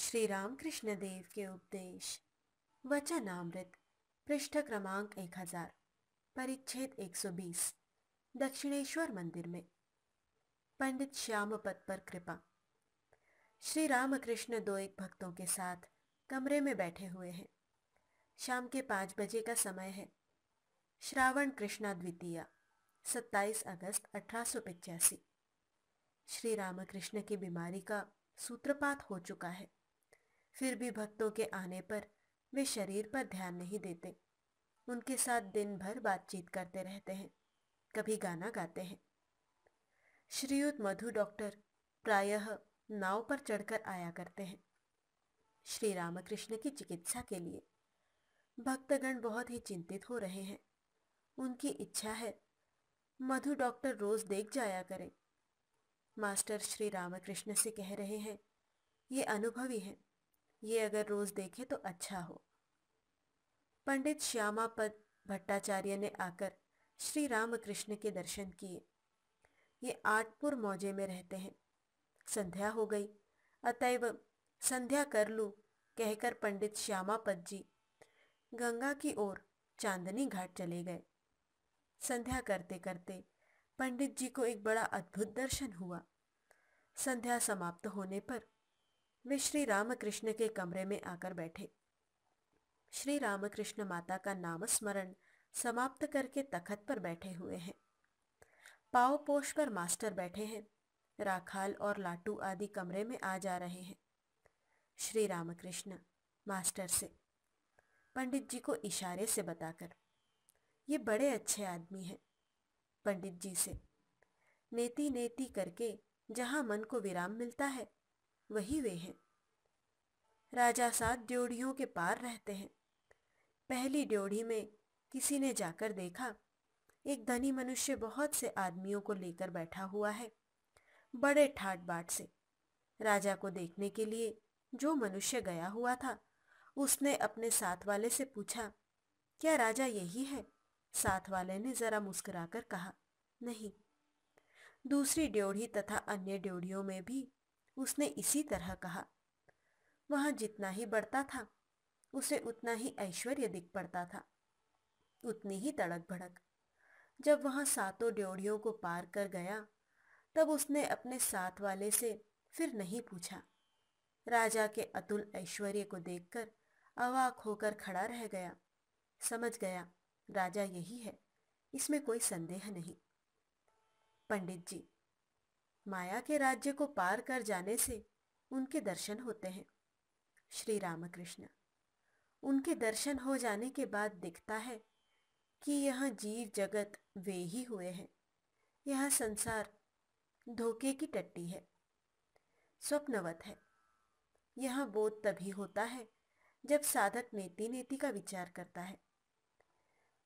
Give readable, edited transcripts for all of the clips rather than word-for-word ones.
श्री रामकृष्ण देव के उपदेश वचनामृत पृष्ठ क्रमांक 1000 परिच्छेद 120 दक्षिणेश्वर मंदिर में पंडित श्यामपद पर कृपा। श्री रामकृष्ण दो एक भक्तों के साथ कमरे में बैठे हुए हैं। शाम के 5 बजे का समय है। श्रावण कृष्णा द्वितीया 27 अगस्त 1885। श्री रामकृष्ण की बीमारी का सूत्रपात हो चुका है, फिर भी भक्तों के आने पर वे शरीर पर ध्यान नहीं देते। उनके साथ दिन भर बातचीत करते रहते हैं, कभी गाना गाते हैं। श्रीयुत मधु डॉक्टर प्रायः नाव पर चढ़कर आया करते हैं श्री रामकृष्ण की चिकित्सा के लिए। भक्तगण बहुत ही चिंतित हो रहे हैं। उनकी इच्छा है मधु डॉक्टर रोज देख जाया करें। मास्टर श्री रामकृष्ण से कह रहे हैं, ये अनुभवी हैं, ये अगर रोज देखे तो अच्छा हो। पंडित श्यामापद भट्टाचार्य ने आकर श्री रामकृष्ण के दर्शन किए। ये आठपुर मौजे में रहते हैं। संध्या हो गई, अतएव संध्या कर लूं कहकर पंडित श्यामापद जी गंगा की ओर चांदनी घाट चले गए। संध्या करते करते पंडित जी को एक बड़ा अद्भुत दर्शन हुआ। संध्या समाप्त होने पर वे श्री रामकृष्ण के कमरे में आकर बैठे। श्री रामकृष्ण माता का नाम स्मरण समाप्त करके तखत पर बैठे हुए हैं। पाव पोष पर मास्टर बैठे हैं। राखाल और लाटू आदि कमरे में आ जा रहे हैं। श्री रामकृष्ण मास्टर से, पंडित जी को इशारे से बताकर, ये बड़े अच्छे आदमी हैं। पंडित जी से, नेति नेति करके जहां मन को विराम मिलता है वही वे हैं। राजा 7 ड्योढ़ियों के पार रहते हैं। पहली ड्योढ़ी में किसी ने जाकर देखा, एक धनी मनुष्य बहुत से आदमियों को लेकर बैठा हुआ है, बड़े ठाट बाट से। राजा को देखने के लिए जो मनुष्य गया हुआ था, उसने अपने साथ वाले से पूछा, क्या राजा यही है? साथ वाले ने जरा मुस्कुराकर कहा, नहीं। दूसरी ड्योढ़ी तथा अन्य ड्योढ़ियों में भी उसने इसी तरह कहा। वहां जितना ही बढ़ता था, उसे उतना ही ऐश्वर्य दिख पड़ता था, उतनी ही तड़क भड़क। जब वहां 7 ड्योढ़ियों को पार कर गया, तब उसने अपने साथ वाले से फिर नहीं पूछा। राजा के अतुल ऐश्वर्य को देखकर अवाक होकर खड़ा रह गया। समझ गया राजा यही है, इसमें कोई संदेह नहीं। पंडित जी, माया के राज्य को पार कर जाने से उनके दर्शन होते हैं। श्री रामकृष्ण, उनके दर्शन हो जाने के बाद दिखता है कि यह जीव जगत वे ही हुए हैं। यह संसार धोखे की टट्टी है, स्वप्नवत है। यह बोध तभी होता है जब साधक नेति नेति का विचार करता है।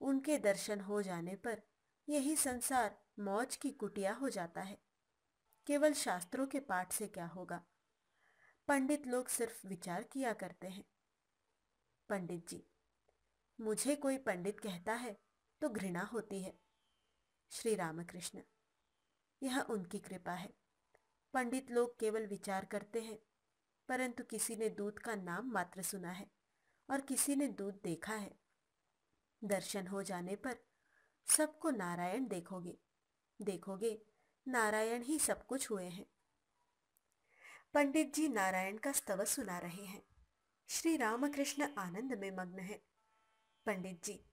उनके दर्शन हो जाने पर यही संसार मौज की कुटिया हो जाता है। केवल शास्त्रों के पाठ से क्या होगा? पंडित लोग सिर्फ विचार किया करते हैं। पंडित जी, मुझे कोई पंडित कहता है तो घृणा होती है। श्री रामकृष्ण, यह उनकी कृपा है। पंडित लोग केवल विचार करते हैं, परंतु किसी ने दूध का नाम मात्र सुना है और किसी ने दूध देखा है। दर्शन हो जाने पर सबको नारायण देखोगे, देखोगे नारायण ही सब कुछ हुए हैं। पंडित जी नारायण का स्तव सुना रहे हैं। श्री रामकृष्ण आनंद में मग्न है। पंडित जी,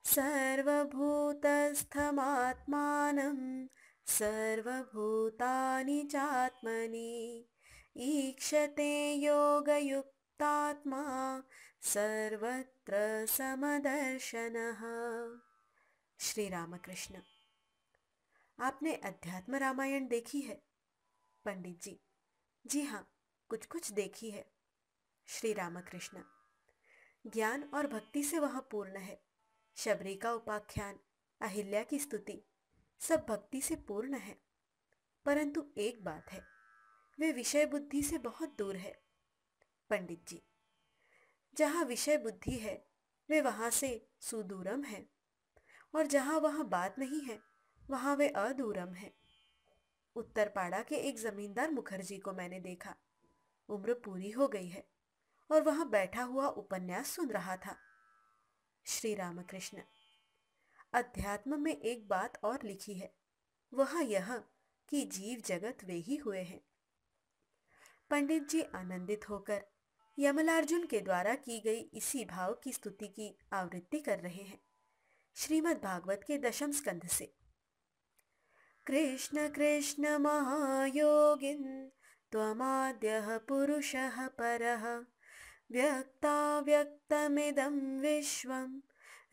सर्वभूतस्थमात्मानं सर्वभूतानि चात्मनि ईक्षते योगयुक्तात्मा सर्वत्र समदर्शनः। श्री रामकृष्ण, आपने अध्यात्म रामायण देखी है? पंडित जी, जी हाँ, कुछ कुछ देखी है। श्री रामकृष्ण, ज्ञान और भक्ति से वह पूर्ण है। शबरी का उपाख्यान, अहिल्या की स्तुति, सब भक्ति से पूर्ण है। परंतु एक बात है, वे विषय बुद्धि से बहुत दूर है। पंडित जी, जहाँ विषय बुद्धि है वे वहां से सुदूरम है, और जहाँ वह बात नहीं है वहां वे अदूरम है। उत्तरपाड़ा के एक जमींदार मुखर्जी को मैंने देखा। उम्र पूरी हो गई है और वहां बैठा हुआ उपन्यास सुन रहा था। श्री रामकृष्ण। अध्यात्म में एक बात और लिखी है, वह यह कि जीव जगत वे ही हुए हैं। पंडित जी आनंदित होकर यमलार्जुन के द्वारा की गई इसी भाव की स्तुति की आवृत्ति कर रहे हैं। श्रीमद् भागवत के दशम स्कंध से। कृष्ण कृष्ण महायोगिन त्वमाद्यः पुरुषः परः व्यक्ताव्यक्तमिदं विश्वं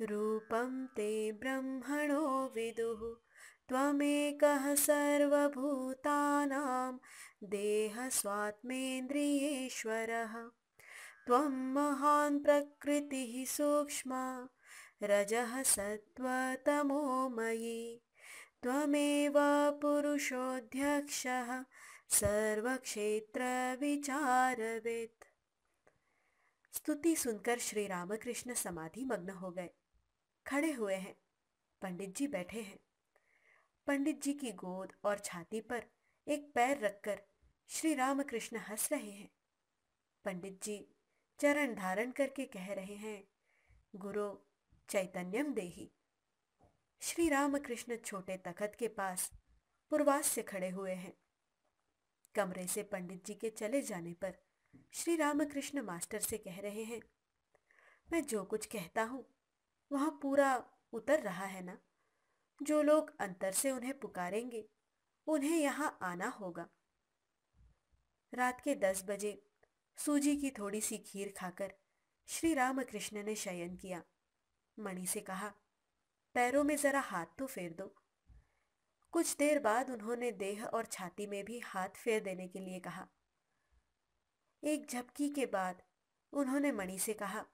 रूपं ते ब्रह्मणो विदुः त्वमेकः सर्वभूतानां देहः स्वात्मेन्द्रियेश्वरः त्वं महान् प्रकृतिः सूक्ष्मा रजः सत्त्वतमोमयी त्वमेव पुरुषोऽध्यक्षः सर्वक्षेत्रविचारवित्। स्तुति सुनकर श्री रामकृष्ण समाधि मग्न हो गए। खड़े हुए हैं। पंडित जी बैठे हैं। पंडित जी की गोद और छाती पर एक पैर रखकर श्री रामकृष्ण हंस रहे हैं। पंडित जी चरण धारण करके कह रहे हैं, गुरु चैतन्यम देहि। श्री रामकृष्ण छोटे तखत के पास पूर्वास से खड़े हुए हैं। कमरे से पंडित जी के चले जाने पर श्री रामकृष्ण मास्टर से कह रहे हैं, मैं जो कुछ कहता हूं वहां पूरा उतर रहा है ना? जो लोग अंतर से उन्हें पुकारेंगे उन्हें यहां आना होगा। रात के 10 बजे सूजी की थोड़ी सी खीर खाकर श्री रामकृष्ण ने शयन किया। मणि से कहा, पैरों में जरा हाथ तो फेर दो। कुछ देर बाद उन्होंने देह और छाती में भी हाथ फेर देने के लिए कहा। एक झपकी के बाद उन्होंने मणि से कहा,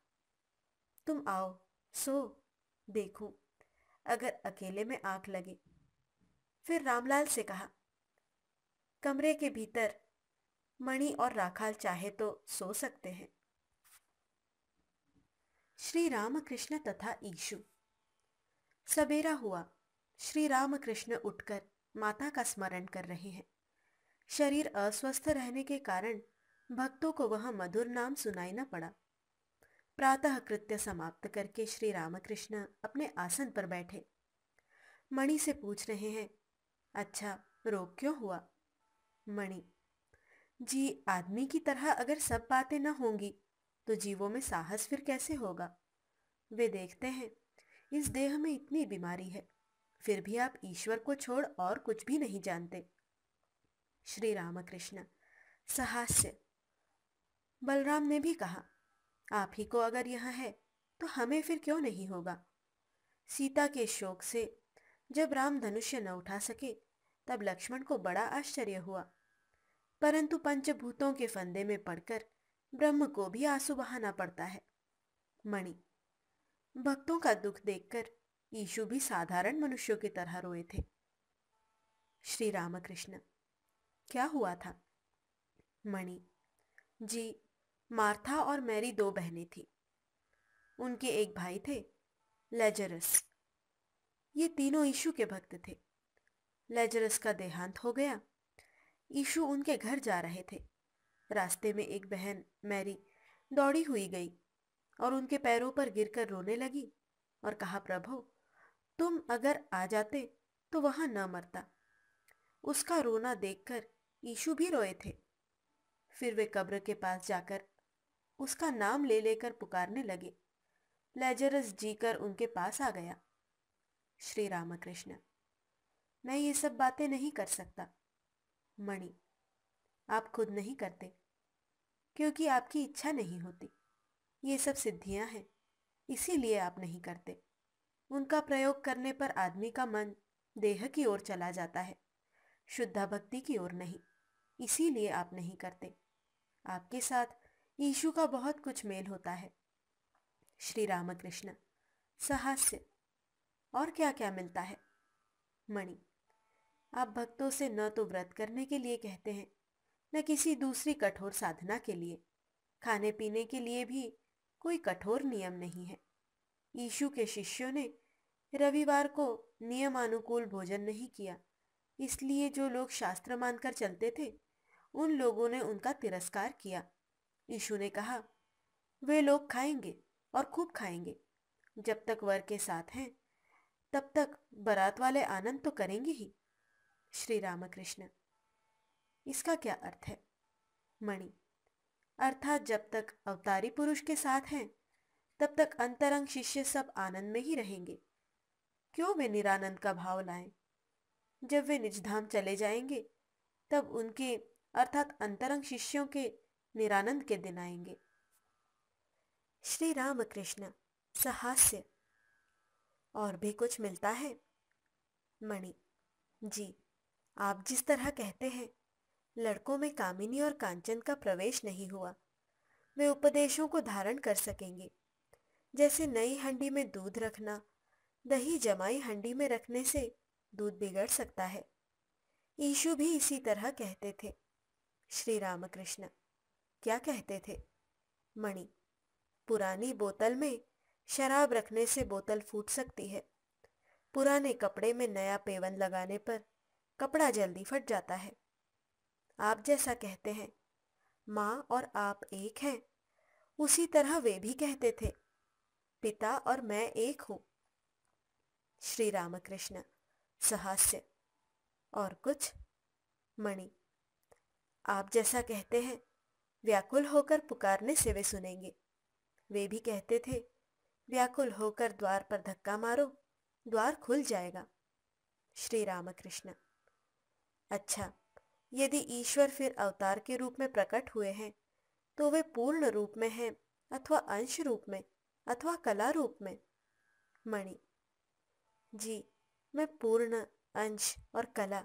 तुम आओ, सो देखूं अगर अकेले में आंख लगे। फिर रामलाल से कहा, कमरे के भीतर मणि और राखाल चाहे तो सो सकते हैं। श्री रामकृष्ण तथा ईशु। सवेरा हुआ। श्री रामकृष्ण उठकर माता का स्मरण कर रहे हैं। शरीर अस्वस्थ रहने के कारण भक्तों को वह मधुर नाम सुनाई न पड़ा। प्रातः कृत्य समाप्त करके श्री रामकृष्ण अपने आसन पर बैठे। मणि से पूछ रहे हैं, अच्छा रोग क्यों हुआ? मणि, जी आदमी की तरह अगर सब बातें न होंगी तो जीवों में साहस फिर कैसे होगा? वे देखते हैं इस देह में इतनी बीमारी है, फिर भी आप ईश्वर को छोड़ और कुछ भी नहीं जानते। श्री रामकृष्ण। सहास्य। बलराम ने भी कहा, आप ही को अगर यह है तो हमें फिर क्यों नहीं होगा? सीता के शोक से जब राम धनुष्य न उठा सके तब लक्ष्मण को बड़ा आश्चर्य हुआ, परंतु पंचभूतों के फंदे में पड़कर ब्रह्म को भी आंसू बहाना पड़ता है। मणि। भक्तों का दुख देखकर यीशु भी साधारण मनुष्यों की तरह रोए थे। श्री रामकृष्ण। क्या हुआ था? मणि, जी मार्था और मैरी 2 बहनें थी। उनके एक भाई थे, लेजरस। ये तीनों यीशु के भक्त थे। लेजरस का देहांत हो गया। यीशु उनके घर जा रहे थे। रास्ते में एक बहन मैरी दौड़ी हुई गई और उनके पैरों पर गिरकर रोने लगी और कहा, प्रभु तुम अगर आ जाते तो वहां न मरता। उसका रोना देखकर यीशु भी रोए थे। फिर वे कब्र के पास जाकर उसका नाम ले लेकर पुकारने लगे। लेजरस जीकर उनके पास आ गया। श्री रामकृष्ण। मैं ये सब बातें नहीं कर सकता। मणि, आप खुद नहीं करते क्योंकि आपकी इच्छा नहीं होती। ये सब सिद्धियां हैं, इसीलिए आप नहीं करते। उनका प्रयोग करने पर आदमी का मन देह की ओर चला जाता है, शुद्ध भक्ति की ओर नहीं। इसीलिए आप नहीं करते। आपके साथ यीशु का बहुत कुछ मेल होता है। श्री रामकृष्ण। सहास्य। और क्या क्या मिलता है? मणि, आप भक्तों से न तो व्रत करने के लिए कहते हैं, न किसी दूसरी कठोर साधना के लिए। खाने पीने के लिए भी कोई कठोर नियम नहीं है। यीशु के शिष्यों ने रविवार को नियमानुकूल भोजन नहीं किया, इसलिए जो लोग शास्त्र मानकर चलते थे उन लोगों ने उनका तिरस्कार किया। यीशु ने कहा, वे लोग खाएंगे और खूब खाएंगे। जब तक वर के साथ हैं तब तक बारात वाले आनंद तो करेंगे ही। श्री रामकृष्ण। इसका क्या अर्थ है? मणि। अर्थात जब तक अवतारी पुरुष के साथ हैं तब तक अंतरंग शिष्य सब आनंद में ही रहेंगे। क्यों वे निरानंद का भाव लाएं? जब वे निजधाम चले जाएंगे तब उनके अर्थात अंतरंग शिष्यों के निरानंद के दिन आएंगे। श्री रामकृष्ण। सहास्य। और भी कुछ मिलता है? मणि। जी, आप जिस तरह कहते हैं, लड़कों में कामिनी और कांचन का प्रवेश नहीं हुआ। वे उपदेशों को धारण कर सकेंगे। जैसे नई हंडी में दूध रखना, दही जमाई हंडी में रखने से दूध बिगड़ सकता है। यीशु भी इसी तरह कहते थे। श्री रामकृष्ण। क्या कहते थे? मणि। पुरानी बोतल में शराब रखने से बोतल फूट सकती है। पुराने कपड़े में नया पेवन लगाने पर कपड़ा जल्दी फट जाता है। आप जैसा कहते हैं, माँ और आप एक हैं, उसी तरह वे भी कहते थे, पिता और मैं एक हूं। श्री रामकृष्ण। सहास्य। और कुछ? मणि। आप जैसा कहते हैं, व्याकुल होकर पुकारने से वे सुनेंगे। वे भी कहते थे, व्याकुल होकर द्वार पर धक्का मारो, द्वार खुल जाएगा। श्री रामकृष्ण। अच्छा, यदि ईश्वर फिर अवतार के रूप में प्रकट हुए हैं तो वे पूर्ण रूप में हैं अथवा अंश रूप में अथवा कला रूप में? मणि। जी, मैं पूर्ण, अंश और कला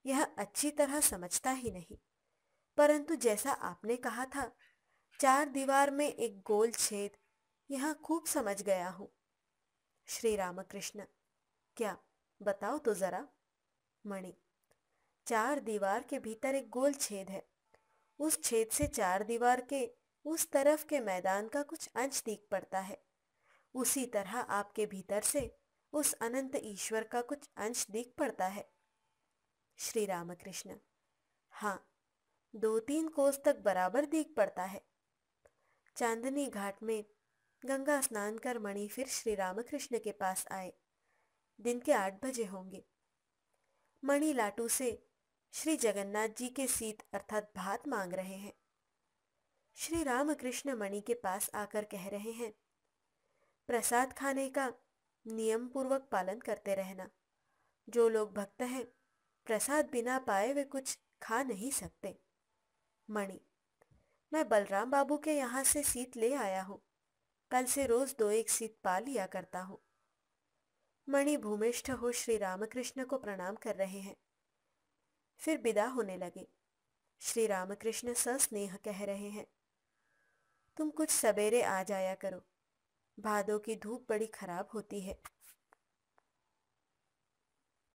यह अच्छी तरह समझता ही नहीं, परंतु जैसा आपने कहा था, 4 दीवार में एक गोल छेद, यह खूब समझ गया हूं। श्री रामकृष्ण। क्या? बताओ तो जरा। मणि। 4 दीवार के भीतर एक गोल छेद है। उस छेद से 4 दीवार के उस तरफ के मैदान का कुछ अंश दिख पड़ता है। उसी तरह आपके भीतर से उस अनंत ईश्वर का कुछ अंश दिख पड़ता है। श्री रामकृष्ण। हाँ, 2-3 कोस तक बराबर दिख पड़ता है। चांदनी घाट में गंगा स्नान कर मणि फिर श्री रामकृष्ण के पास आए। दिन के 8 बजे होंगे। मणि लाटू से श्री जगन्नाथ जी के सीत अर्थात भात मांग रहे हैं। श्री रामकृष्ण मणि के पास आकर कह रहे हैं, प्रसाद खाने का नियम पूर्वक पालन करते रहना। जो लोग भक्त हैं, प्रसाद बिना पाए वे कुछ खा नहीं सकते। मणि। मैं बलराम बाबू के यहाँ से सीत ले आया हूँ। कल से रोज 2-1 सीत पा लिया करता हूँ। मणि भूमिष्ठ हो श्री रामकृष्ण को प्रणाम कर रहे हैं, फिर विदा होने लगे। श्री रामकृष्ण सस्नेह कह रहे हैं, तुम कुछ सवेरे आ जाया करो, भादों की धूप बड़ी खराब होती है।